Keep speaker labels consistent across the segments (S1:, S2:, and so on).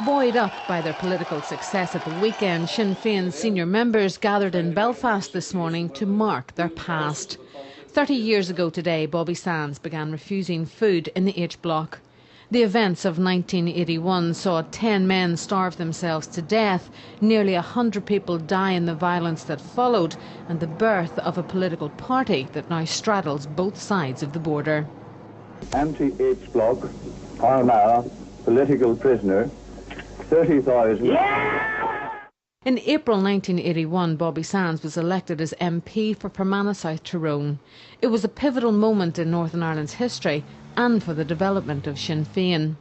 S1: Buoyed up by their political success at the weekend, Sinn Féin's senior members gathered in Belfast this morning to mark their past. 30 years ago today, Bobby Sands began refusing food in the H Block. The events of 1981 saw 10 men starve themselves to death, nearly 100 people die in the violence that followed, and the birth of a political party that now straddles both sides of the border.
S2: Anti-H Block are now political prisoner. 30,000.
S1: In April 1981, Bobby Sands was elected as MP for Fermanagh, South Tyrone. It was a pivotal moment in Northern Ireland's history and for the development of Sinn Féin.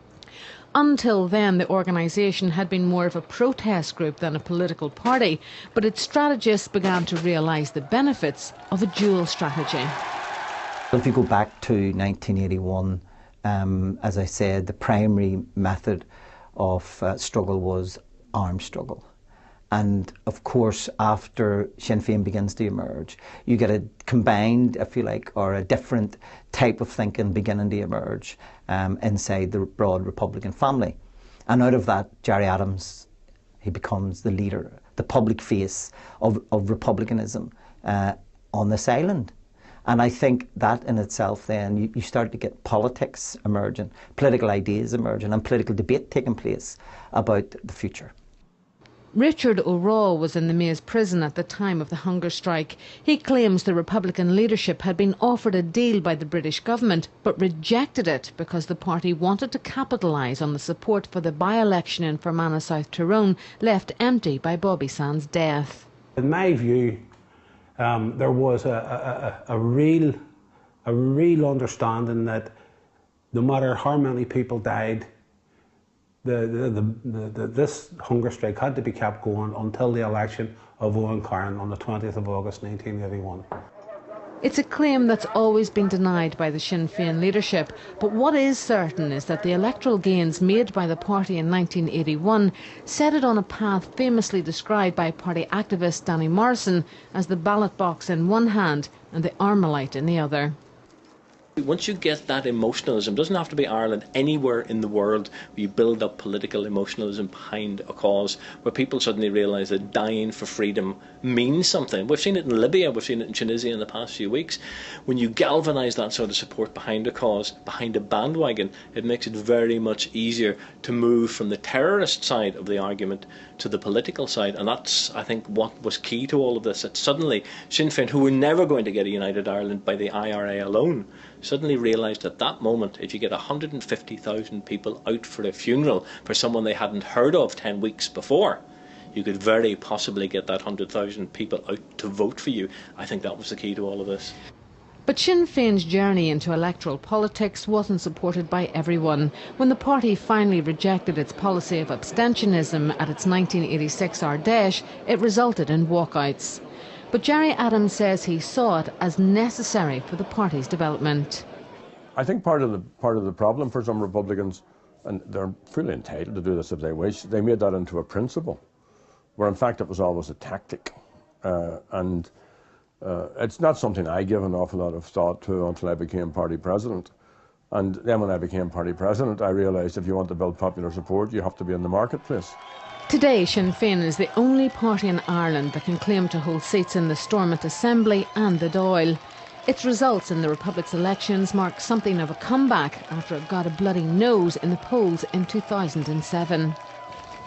S1: Until then, the organisation had been more of a protest group than a political party, but its strategists began to realise the benefits of a dual strategy.
S3: If you go back to 1981, as I said, the primary method of struggle was armed struggle. And of course, after Sinn Féin begins to emerge, you get a combined, if you like, or a different type of thinking beginning to emerge inside the broad Republican family. And out of that, Gerry Adams, he becomes the leader, the public face of Republicanism on this island. And I think that in itself then, you start to get politics emerging, political ideas emerging, and political debate taking place about the future.
S1: Richard O'Rourke was in the Maze prison at the time of the hunger strike. He claims the Republican leadership had been offered a deal by the British government, but rejected it because the party wanted to capitalise on the support for the by-election in Fermanagh, South Tyrone, left empty by Bobby Sands' death.
S4: In my view, there was a real understanding that no matter how many people died, this hunger strike had to be kept going until the election of Owen Carron on the 20th of August 1981.
S1: It's a claim that's always been denied by the Sinn Féin leadership, but what is certain is that the electoral gains made by the party in 1981 set it on a path famously described by party activist Danny Morrison as the ballot box in one hand and the Armalite in the other.
S5: Once you get that emotionalism, it doesn't have to be Ireland, anywhere in the world where you build up political emotionalism behind a cause, where people suddenly realise that dying for freedom means something. We've seen it in Libya, we've seen it in Tunisia in the past few weeks. When you galvanise that sort of support behind a cause, behind a bandwagon, it makes it very much easier to move from the terrorist side of the argument to the political side. And that's, I think, what was key to all of this. That suddenly Sinn Féin, who were never going to get a united Ireland by the IRA alone, suddenly realised at that moment, if you get 150,000 people out for a funeral for someone they hadn't heard of 10 weeks before, you could very possibly get that 100,000 people out to vote for you. I think that was the key to all of this.
S1: But Sinn Féin's journey into electoral politics wasn't supported by everyone. When the party finally rejected its policy of abstentionism at its 1986 Ardèche, it resulted in walkouts. But Gerry Adams says he saw it as necessary for the party's development.
S6: I think part of the problem for some Republicans, and they're fully entitled to do this if they wish, they made that into a principle, where in fact it was always a tactic. It's not something I give an awful lot of thought to until I became party president. And then when I became party president, I realised if you want to build popular support, you have to be in the marketplace.
S1: Today, Sinn Féin is the only party in Ireland that can claim to hold seats in the Stormont Assembly and the Dáil. Its results in the Republic's elections mark something of a comeback after it got a bloody nose in the polls in 2007.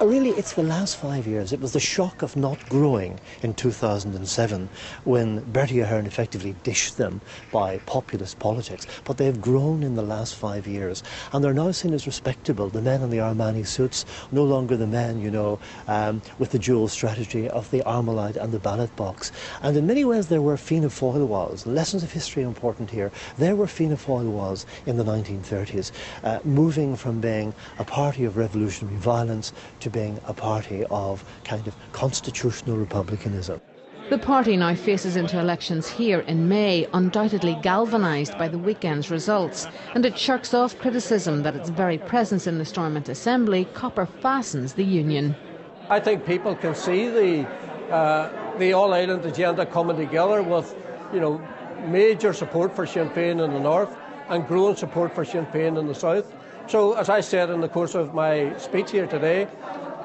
S7: Really, it's the last 5 years. It was the shock of not growing in 2007 when Bertie Ahern effectively dished them by populist politics. But they've grown in the last 5 years, and they're now seen as respectable. The men in the Armani suits, no longer the men, with the dual strategy of the Armalite and the ballot box. And in many ways, they're where Fianna Fáil was. Lessons of history are important here. They're where Fianna Fáil was in the 1930s, moving from being a party of revolutionary violence to being a party of kind of constitutional republicanism.
S1: The party now faces into elections here in May, undoubtedly galvanised by the weekend's results, and it shirks off criticism that its very presence in the Stormont Assembly copper fastens the union.
S8: I think people can see the all-Ireland agenda coming together with, major support for Sinn Féin in the north and growing support for Sinn Féin in the south. So, as I said in the course of my speech here today,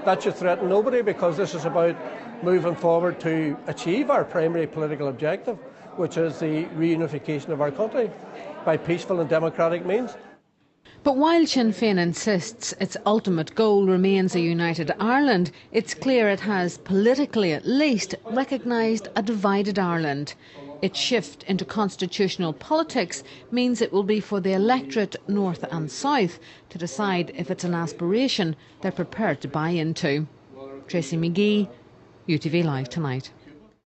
S8: that should threaten nobody, because this is about moving forward to achieve our primary political objective, which is the reunification of our country by peaceful and democratic means.
S1: But while Sinn Féin insists its ultimate goal remains a united Ireland, it's clear it has, politically at least, recognised a divided Ireland. Its shift into constitutional politics means it will be for the electorate, north and south, to decide if it's an aspiration they're prepared to buy into. Tracy McGee, UTV Live Tonight.